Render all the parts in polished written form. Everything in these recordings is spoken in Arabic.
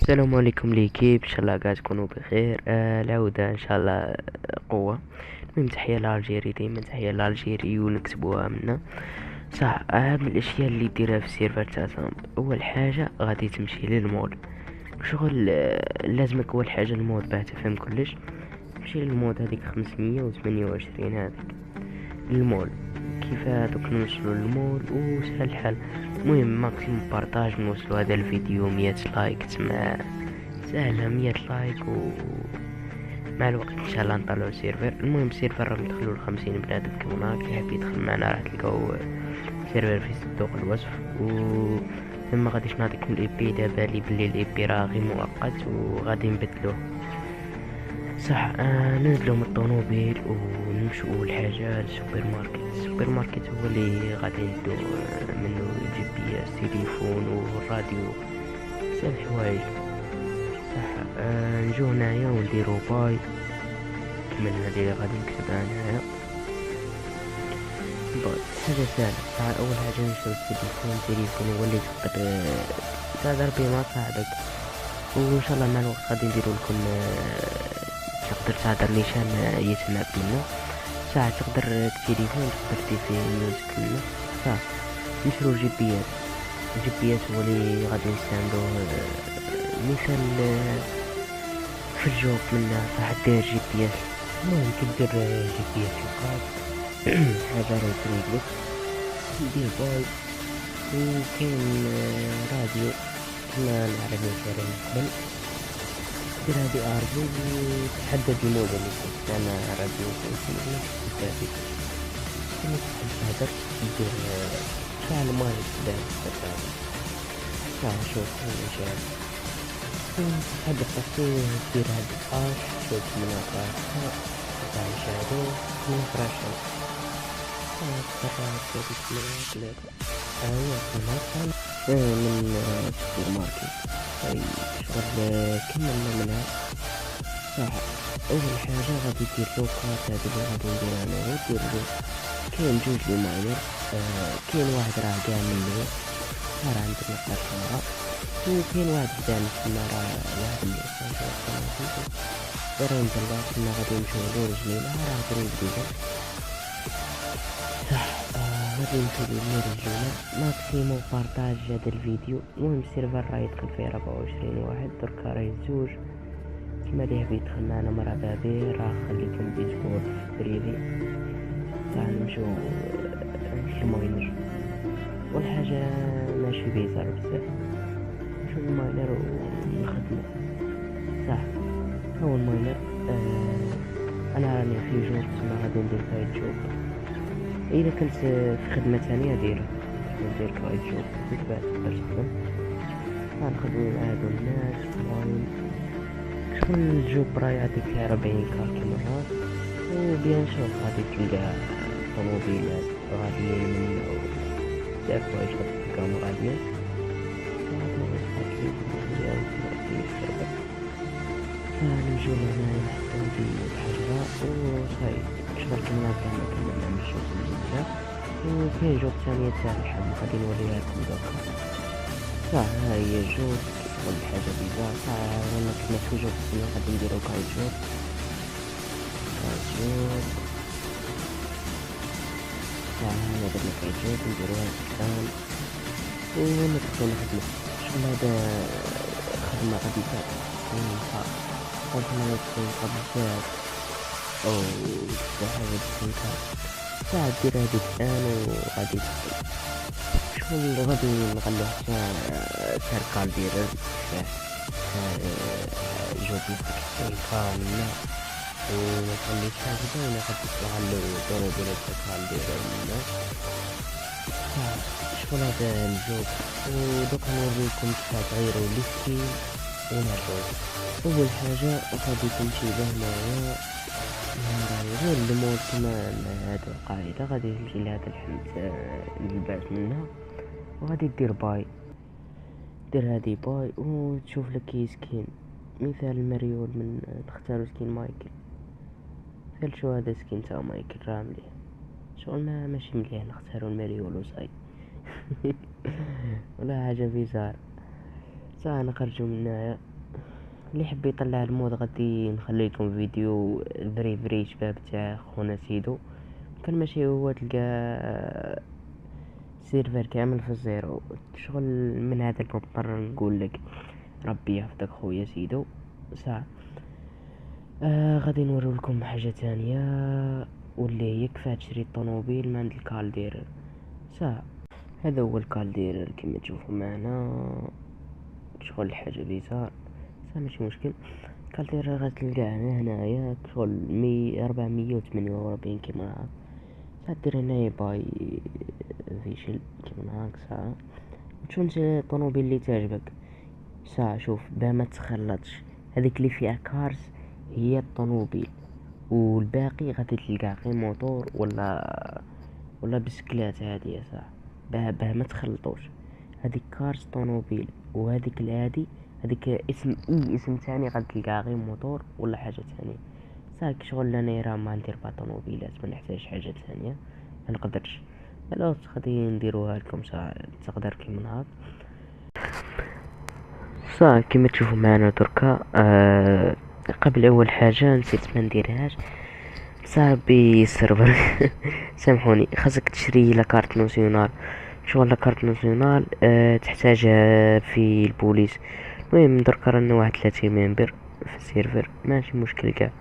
السلام عليكم ليكيب، ان شاء الله قاعد تكونوا بخير. العودة ان شاء الله قوة. المهم تحية لالجيري، دايما تحية لالجيري ونكتبوها منا. صح، اهم الاشياء اللي ديرها في السيرفر تاعهم اول حاجة غادي تمشي للمول. شغل لازمك اول حاجة المود باه تفهم كلش. تمشي للمود هذيك 528 هذيك المول. كيف هادوك نوصلوا للمول وسهل الحال. المهم ماكسيموم بارطاج نوصلوا هذا الفيديو 100 لايك تسمع. سهلة 100 لايك ومع الوقت ان شاء الله نطلعوا سيرفر. المهم السيرفر راهم يدخلوا ل50 بنادم كيما هاك. اللي حاب يدخل معنا راح تلقاو سيرفر في صندوق الوصف. و ثم غاديش نعطيكم الاي بي، دابا لي بلي الاي بي راه غير مؤقت وغادي نبدلوه. صح، ننزلوا من الطوموبيل ونمشوا اول حاجه للسوبر ماركت. السوبر ماركت هو اللي غادي ندو منه جي بي اس تليفون والراديو، بزاف الحوايج. صح، نجو هنايا ونديرو باي من هذه اللي غادي نكتبها هنايا. باي حاجه سهله. صح، اول حاجه نشرو التليفون هو اللي تقدر تهدر بيه مع صاحبك. وان شاء الله مع الوقت غادي نديرو لكم تقدر تهدر نيشان يسمعك منه. ساعة تقدر التليفون تقدر دير فيه ميوزك منه. صح، نشرو جي بي اس. الجي بي اس هو اللي غادي نستعملوه مثال في الجوب منا. صح، دير جي بي اس. المهم كي دير جي بي اس يقاد حاجة راهي تريدلك دير باي. وكاين راديو كما نعرف نشاري من قبل. دير هادي اربي وتحدد المود اللي تستعمل راديو كيما تستافد. كما تهدر دير شعل ماي باه تستافد. صح، شوف نشاهد تحب التصوير دير هاد اش. شوف من راسها تاع نشاهدو من فراشة تفرات بسم الله ثلاثة. ايوا كما من السوبر ماركت. هاي شغل كملنا منها. صح، اول حاجة غادي دير لوكات هادي اللي غادي نديرها انايا. دير له كاين جوج لي ماينر. كاين واحد راه كاع منو راه عندنا قرشارة، وكاين واحد ثاني تما راه واحد اللي راه نزل تما غادي نمشيو لورجلينا راه دريب ديجا. صح، غادي نمشيو لورجلينا. ماكسيموم بارطاج هذا الفيديو. المهم السيرفر راه يدخل فيه 24 واحد دركا راهي زوج. كيما اللي يحب يدخل معنا مرحبا به. راه خليكم ديسكورد في بريفي. صح، نمشيو للماينر. اول حاجة ماشي بيزار بزاف نشوف الماينر ونخدمو. صح، هو الماينر. انا راني في جوب تسمى غادي ندير كايت جوب. اذا كنت في خدمة ثانية ديرها ندير كايت جوب من بعد تقدر تخدم. غنخدمو مع هادو الناس لاين. شغل الجوب راه يعطيك 40 كا كيما هاك. وبيان سور غادي تلقى طوموبيلات غاديين منه بزاف حوايج غادي تلقاهم غاديين. فنجيو هنايا حتى ندي الحجرة وصاي. شغل كملنا من الشوط الجديدة. وكاين جوب ثانية تاع اللحم غادي نوريها لكم دوكا. صح، هاهي جوب شغل حاجة بيزار. صح، وانا كنا في جوب كنا غادي نديرو كايت جوب. صح، هنا درنا كايت جوب نديروها الآن وندخلو نخدمو. شغل هذا خدمة غادي تكون خدمة تكون بزاف أو حاجة بسيطة. ساعة دير هادي الآن وغادي تدخل. شغل غادي نخلو حتى سيركال ديرر جوب يفتح منا. ونخلي حاجة باينة غادي تغلو طوموبيل سيركال ديرر منا. شغل هذا الجوب. ودوكا نوريكم كيف تغيروا السكين ونرجعو. اول حاجة غادي تمشي لهنايا غير المود كما هاد القاعدة. غادي تمشي لهاد الحمد الباس منها وغادي دير باي. دير هادي باي وتشوف لك كي سكين. مثال مريول من نختارو سكين مايكل. مثال شو هذا سكين تاع مايكل راه مليح. شغل ماشي مليح نختارو المريول وصاي ولا حاجة بيزار. صح، نخرجو من هنايا اللي يحب يطلع المود غادي نخلي لكم فيديو فري شباب تاع خونا سيدو. كان ماشي هو تلقى سيرفر كامل في الزيرو شغل. من هذا المضطر نقول لك ربي يحفظك خويا سيدو. ساعة غادي نوري لكم حاجة تانية، واللي هي كيفاه تشري الطوموبيل من عند الكالدير. ساعة هذا هو الكالدير كما تشوفوا معنا، شغل حاجة بيزار. ماشي مشكل. الكالدير غتلقاه هنايا شغل 448 كيما هاك. دير هنايا باي فيشل كيما هاك. ساعة تشوف الطوموبيل اللي تعجبك. ساعة شوف باه ما تخلطش، هذيك اللي فيها كارز هي الطوموبيل، والباقي غادي تلقى غير موتور ولا بسكلات عادية. ساعة باه ما تخلطوش. هذيك كارز طوموبيل، وهذيك العادي هذيك اسم تاني غادي تلقى غير موتور ولا حاجة تانية. ساك شغل انا راه ما ندير با طوموبيلات، ما نحتاج حاجة تانية، ما نقدرش. لا غادي نديروها لكم. ساعة تقدر كيما هاك. صح كما تشوفوا معنا دركا. قبل اول حاجة نسيت ما نديرهاش صاحبي السيرفر سامحوني. خاصك تشري لاكارت ناسيونال. شغل لاكارت ناسيونال تحتاجها في البوليس. المهم دركا رانا واحد 30 ممبر في السيرفر، ماشي مشكل كاع.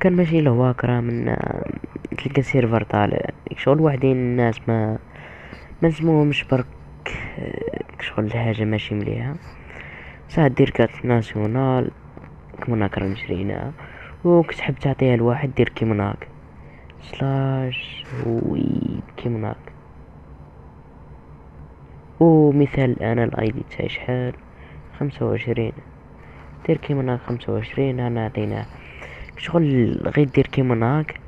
كان ماشي لهواك راه من تلقى سيرفر طالع شغل وحدين الناس ما نسموهمش برك. شغل حاجة ماشي مليحة. ساعة دير كارت ناسيونال كيما هاك رانا شريناها، وكتحب تعطيها لواحد دير كيما هاك سلاش وي كيما هاك. ومثال انا الاي دي تاعي شحال 25. دير كيما هاك 25 انا عطيناه شغل. غير دير كيما هاك،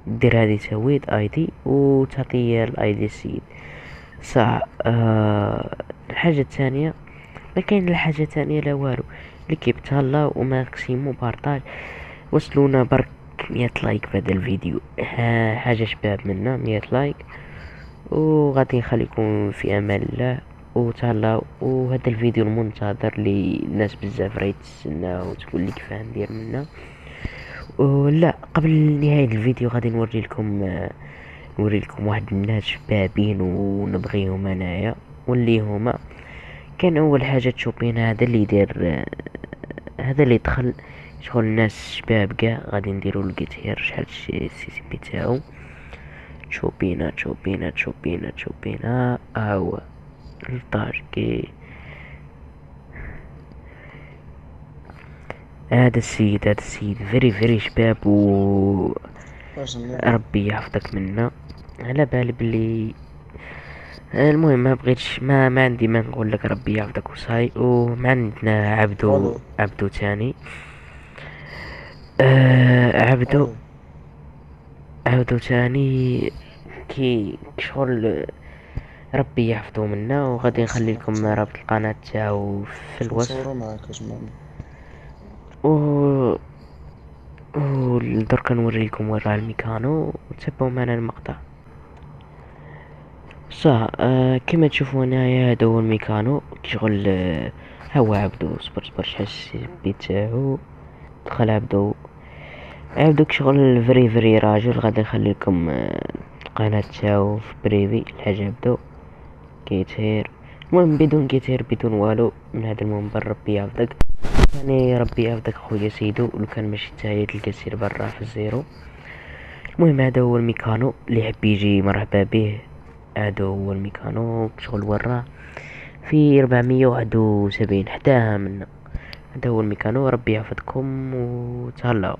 دير هذه سويت اي دي وتعطي الاي دي السيد. ساعة الحاجة الثانية ما كاين الحاجة تانية لا والو. اللي كيبتهلا وماكسيمو بارطاج وصلونا برك 100 لايك في هذا الفيديو. حاجة شباب منا 100 لايك، وغادي نخليكم في امان الله وتهلاو. وهذا الفيديو المنتظر للناس بزاف راهي تستناه وتقول لي كيفاه ندير منا. ولا قبل نهاية الفيديو غادي نوري لكم واحد الناس شبابين ونبغيهم انايا، واللي هما كان اول حاجة تشوبين هذا اللي يدير هذا اللي دخل شغل ناس شباب كاع. غادي نديرو الكيتير شحال السي سي بي تاعو. تشوبينا هو الطاجكي. هذا السيد فري شباب و ربي يحفظك منا. على بالي بلي المهم ما بغيتش ما عندي ما نقول لك ربي يحفظك وصاي. وما عندنا عبدو تاني. عبدو تاني كي شغل ربي يحفظه منا. وغادي نخلي لكم رابط القناة تاعو في الوصف. و دركا نوريكم وين راه الميكانو وتبعوا معنا المقطع. صح كما تشوفوا هنايا هذا هو الميكانو شغل. هو عبدو صبر شحال السي تاعو. دخل عبدو شغل فري راجل. غادي نخلي لكم القناة تاعو في بريفي الحاجة عبدو كيتير. المهم بدون كيتير بدون والو من هذا المنبر. ربي يحفظك يعني ربي يحفظك خويا سيدو. لو كان ماشي تاعي تلقى سير برا في الزيرو. المهم هذا هو الميكانو اللي يحب يجي مرحبا به. هذا هو الميكانو شغل وراه في 471 حداها منا. هذا هو الميكانو. ربي يحفظكم وتهلاو.